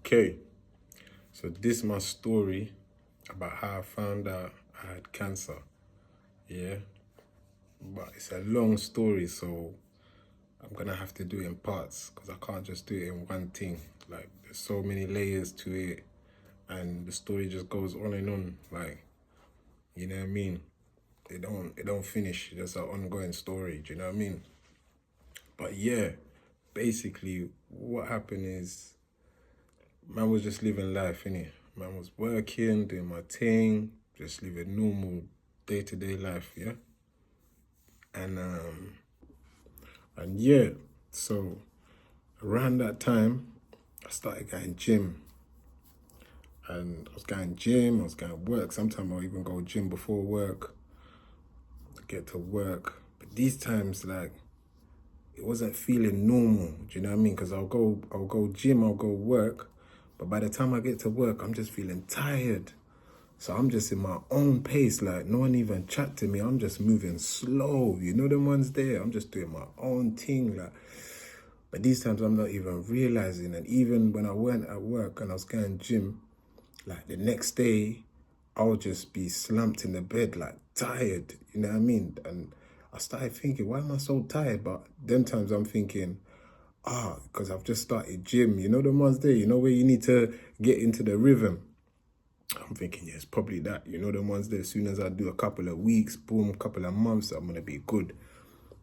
Okay, so this is my story about how I found out I had cancer. Yeah, but it's a long story, so I'm gonna have to do it in parts because I can't just do it in one thing. Like, there's so many layers to it, and the story just goes on and on. Like, you know what I mean? It don't finish. It's an ongoing story. Do you know what I mean? But yeah, basically, what happened is, man was just living life, innit? Man was working, doing my thing, just living normal day-to-day life, yeah? And yeah, so around that time, I started going gym. And I was going gym, I was going work. Sometimes I'll even go gym before work to get to work. But these times, like, it wasn't feeling normal. Do you know what I mean? Because I'll go gym, I'll go work, but by the time I get to work, I'm just feeling tired. So I'm just in my own pace, like no one even chat to me. I'm just moving slow. You know them ones there? I'm just doing my own thing, like. But these times I'm not even realizing. And even when I went at work and I was going gym, like the next day, I'll just be slumped in the bed, like tired. You know what I mean? And I started thinking, why am I so tired? But them times I'm thinking, because I've just started gym. You know the ones there, you know where you need to get into the rhythm. I'm thinking, yeah, it's probably that. You know the ones there, as soon as I do a couple of weeks, boom, couple of months, I'm going to be good.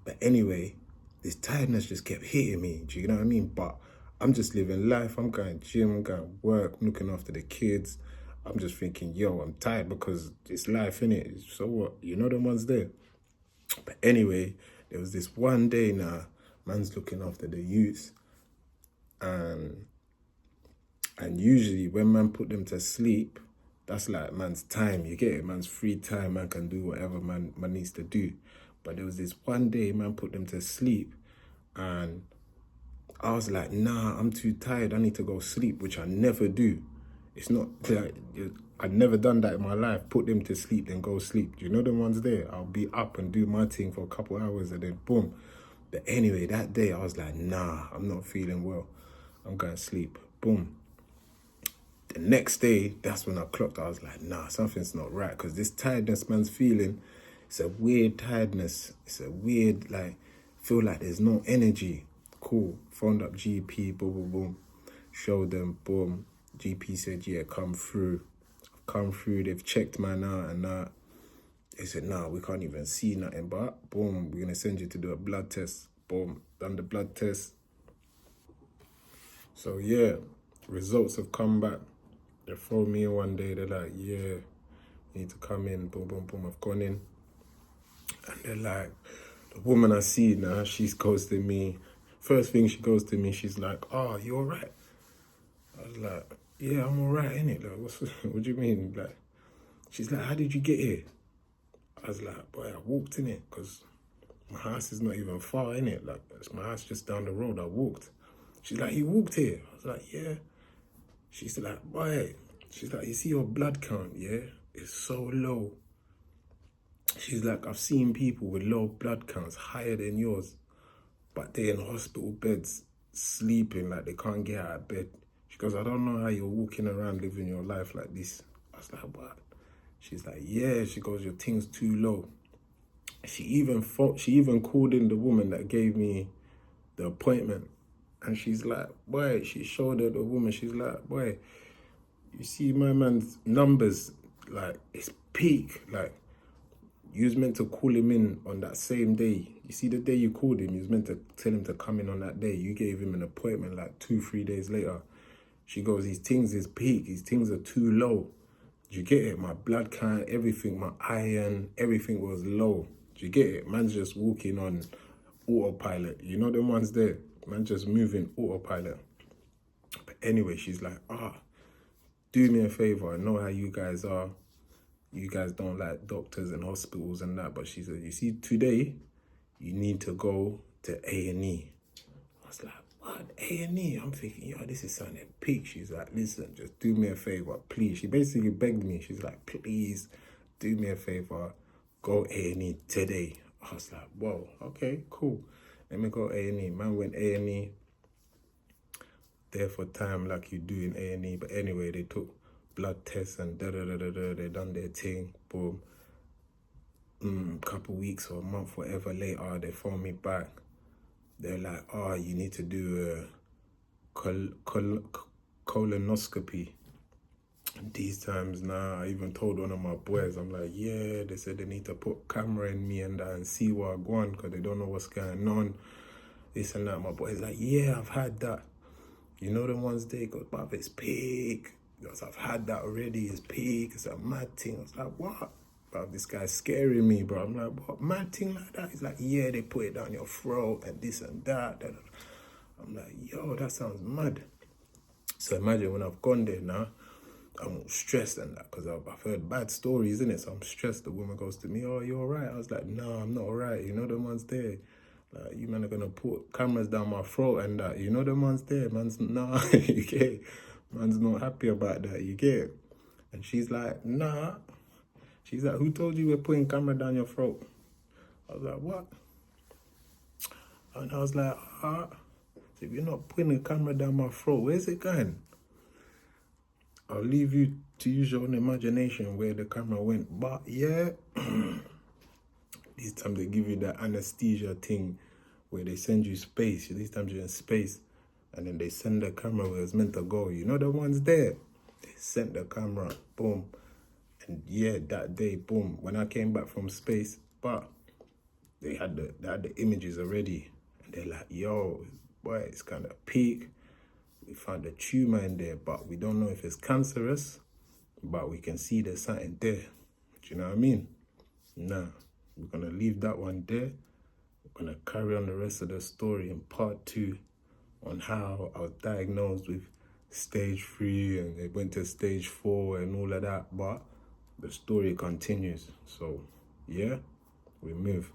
But anyway, this tiredness just kept hitting me. Do you know what I mean? But I'm just living life. I'm going gym, I'm going work, I'm looking after the kids. I'm just thinking, yo, I'm tired because it's life, innit? So what? You know the ones there. But anyway, there was this one day now, man's looking after the youths. And usually when man put them to sleep, that's like man's time. You get it? Man's free time. Man can do whatever man needs to do. But there was this one day, man put them to sleep, and I was like, nah, I'm too tired. I need to go sleep, which I never do. It's not like I've never done that in my life. Put them to sleep, then go sleep. Do you know the ones there? I'll be up and do my thing for a couple hours, and then boom. But anyway, that day I was like, nah, I'm not feeling well. I'm going to sleep. Boom. The next day, that's when I clocked. I was like, nah, something's not right. Because this tiredness man's feeling, it's a weird tiredness. It's a weird, like, feel like there's no energy. Cool. Phoned up GP, boom, boom, boom. Showed them, boom. GP said, yeah, come through. I've come through. They've checked man out and that. They said, nah, we can't even see nothing. But, boom, we're going to send you to do a blood test. Boom. Done the blood test. So, yeah, results have come back. They phoned me in one day, they're like, yeah, you need to come in, boom, boom, boom. I've gone in. And they're like, the woman I see now, she goes to me. First thing she goes to me, she's like, oh, you all right? I was like, yeah, I'm all right, innit? Like, what do you mean? Like, she's like, how did you get here? I was like, boy, I walked in it because my house is not even far, innit? Like, it's my house just down the road. I walked. She's like, you walked here? I was like, yeah. She's like, boy, she's like, you see your blood count, yeah? It's so low. She's like, I've seen people with low blood counts, higher than yours, but they're in hospital beds, sleeping, like they can't get out of bed. She goes, I don't know how you're walking around living your life like this. I was like, what? She's like, yeah. She goes, your thing's too low. She even called in the woman that gave me the appointment. And she's like, boy, she showed her the woman. She's like, boy, you see my man's numbers, like, it's peak. Like, you was meant to call him in on that same day. You see, the day you called him, you was meant to tell him to come in on that day. You gave him an appointment like 2-3 days later. She goes, his things is peak. His things are too low. Do you get it? My blood count, everything, my iron, everything was low. Do you get it? Man's just walking on autopilot. You know them ones there? Man just moving autopilot. But anyway, she's like, do me a favor. I know how you guys are. You guys don't like doctors and hospitals and that. But she said, you see, today, you need to go to A&E. I was like, what? A&E? I'm thinking, yo, this is sounding peak. She's like, listen, just do me a favor, please. She basically begged me. She's like, please, do me a favor. Go A&E today. I was like, whoa, okay, cool. Let me go A&E. Man went A&E. there for time like you do in A&E. But anyway, they took blood tests and they done their thing. Boom. Couple weeks or a month, whatever later, they phoned me back. They're like, oh, you need to do a colonoscopy. And these times now, I even told one of my boys, I'm like, yeah, they said they need to put camera in me and that and see what I go on because they don't know what's going on. This and that. My boy's like, yeah, I've had that. You know the ones they go, bruv, it's peak. Because I've had that already, it's peak. It's a mad thing. I was like, what? Bruv, this guy's scaring me, bro. I'm like, what, mad thing like that? He's like, yeah, they put it down your throat and this and that. I'm like, yo, that sounds mad. So imagine when I've gone there now, I'm stressed and that because I've heard bad stories, innit? So I'm stressed. The woman goes to me, oh, you all right? I was like, no, I'm not all right. You know the ones there. Like, you man are gonna put cameras down my throat and that. You know the man's there. Man's, nah, you get? Man's not happy about that, you get? And she's like, nah. She's like, who told you we're putting camera down your throat? I was like, what? And I was like, if you're not putting a camera down my throat, where's it going? I'll leave you to use your own imagination where the camera went. But yeah, these times they give you the anesthesia thing where they send you space. These times you're in space and then they send the camera where it's meant to go. You know the ones there? They sent the camera, boom. And yeah, that day, boom, when I came back from space, but they had the images already. And they're like, yo, boy, it's kind of peak. We found a tumor in there, but we don't know if it's cancerous, but we can see there's something there. Do you know what I mean? Nah, we're going to leave that one there. We're going to carry on the rest of the story in part 2 on how I was diagnosed with stage 3 and it went to stage 4 and all of that, but the story continues. So, yeah, we move.